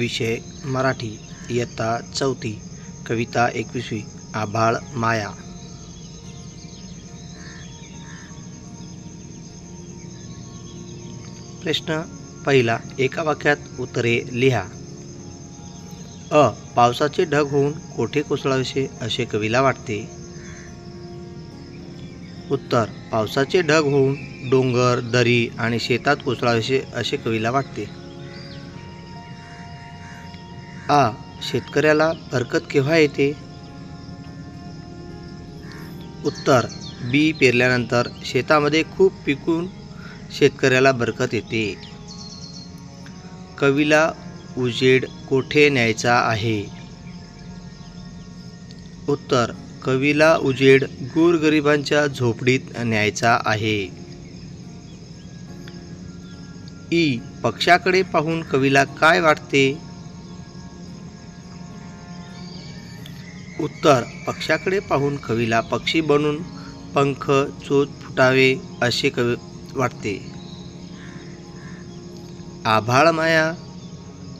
विषय मराठी, इयत्ता 4, कविता 21वी, आभाळ माया. प्रश्न पहिला, एका वाक्यात उत्तरे लिहा. अ. पावसाचे ढग होऊन कोठे कोसळावेसे असे कवीला वाटते. उत्तर. पावसाचे ढग होऊन डोंगर, दरी आणि शेतात कोसळावेसे असे कवीला वाटते. आ. शेतकऱ्याला बरकत केव्हा येते. उत्तर. बी पेरल्यानंतर शेतामध्ये खूप पिकून शेतकऱ्याला बरकत येते. कवीला उजेड कोठे न्यायचा आहे. उत्तर. कवीला उजेड गोरगरिबांच्या झोपडीत न्यायचा आहे. ई. पक्ष्याकडे पाहून कवीला काय वाटते. उत्तर. पक्ष्याकडे पाहून कवीला पक्षी बनून पंख चोच फुटावे असे कवी वाटते. आभाळ माया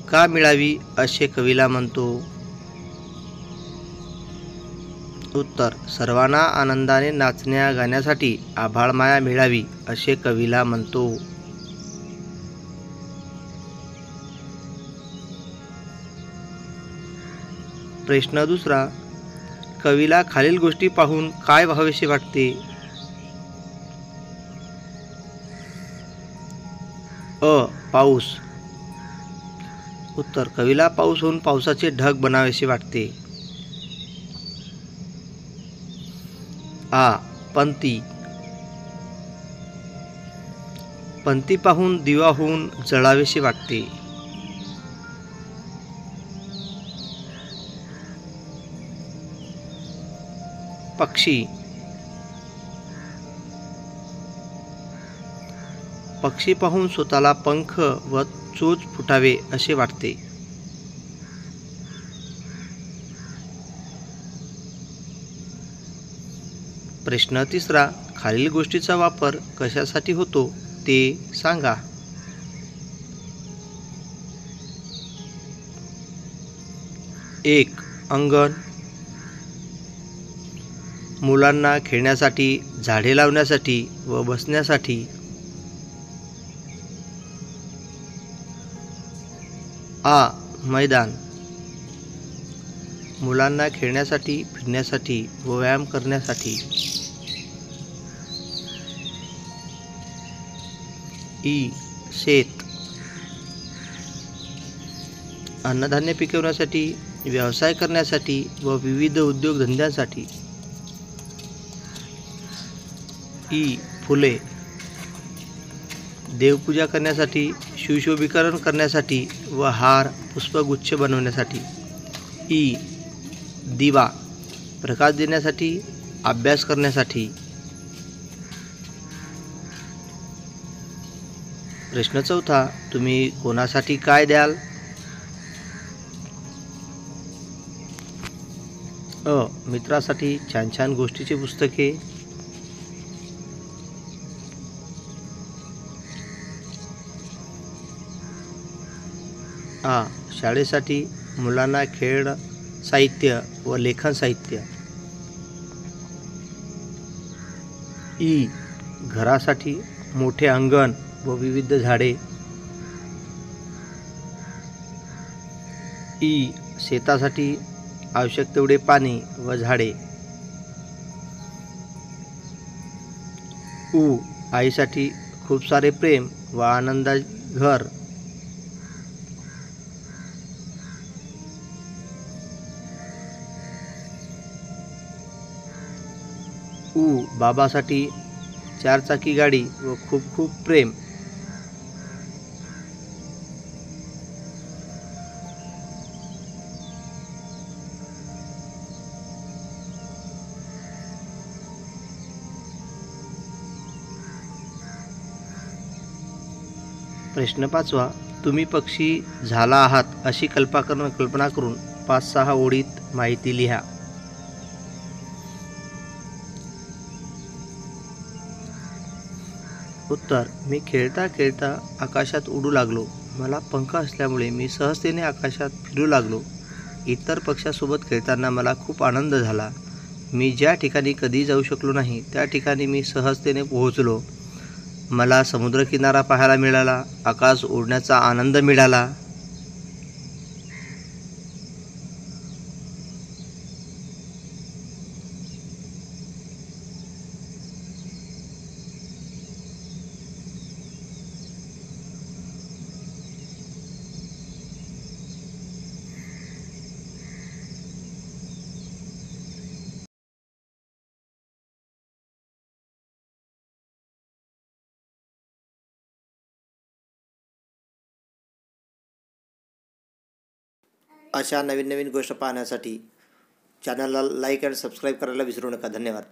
का मिळावी असे कवीला म्हणतो. उत्तर. सर्वांना आनंदाने नाचण्या गाण्यासाठी आभाळ माया मिळावी असे कवीला म्हणतो. प्रश्न दुसरा, कवीला खालील गोष्टी पाहून काय व्हावेसे वाटते. अ. पाऊस. उत्तर. कवीला पाऊस होऊन पावसाचे ढग बनावेसे वाटते. आ. पंती. पंती पाहून दिवा होऊन जळावेसे वाटते. पक्षी. पक्षी पाहून स्वतःला पंख व चोच फुटावे असे वाटते. प्रश्न तिसरा, खालील गोष्टीचा वापर कशासाठी होतो ते सांगा. एक. अंगण. मुलांना खेळण्यासाठी, झाडे लावण्यासाठी व बसण्यासाठी. आ. मैदान. मुलांना खेळण्यासाठी, फिरण्यासाठी व व्यायाम करण्यासाठी. ई. शेत. अन्नधान्य पिकवण्यासाठी, व्यवसाय करण्यासाठी व विविध उद्योगधंद्यांसाठी. ई. फुले. देवपूजा करण्यासाठी, शिवशोभीकरण करण्यासाठी व हार पुष्पगुच्छ बनवण्यासाठी. ई. दिवा. प्रकाश देण्यासाठी, अभ्यास करण्यासाठी. प्रश्न चौथा, तुम्ही कोणासाठी काय द्याल. अ. मित्रासाठी छान छान गोष्टीची पुस्तके. आ. शाळेसाठी मुलांना खेळ साहित्य व लेखन साहित्य. ई. घरासाठी मोठे अंगण व विविध झाडे. ई. शेतासाठी आवश्यक तेवढे पाणी व झाडे. उ. आईसाठी खूप सारे प्रेम व आनंदाचे घर. उ. बाबासाठी 4 चाकी गाडी व खूप खूप प्रेम. प्रश्न 5वा, तुम्ही पक्षी झाला आहात अशी कल्पना करून 5-6 ओळीत माहिती लिहा. उत्तर. मी खेळता खेळता आकाशात उडू लागलो. मला पंख असल्यामुळे मी सहजतेने आकाशात फिरू लागलो. इतर पक्ष्यासोबत खेळताना मला खूप आनंद झाला. मी ज्या ठिकाणी कधी जाऊ शकलो नाही त्या ठिकाणी मी सहजतेने पोहोचलो. मला समुद्रकिनारा पाहायला मिळाला, आकाश उडण्याचा आनंद मिळाला. अशा नवीन नवीन गोष्ट पाहण्यासाठी चॅनलला लाईक आणि सबस्क्राईब करायला विसरू नका. धन्यवाद.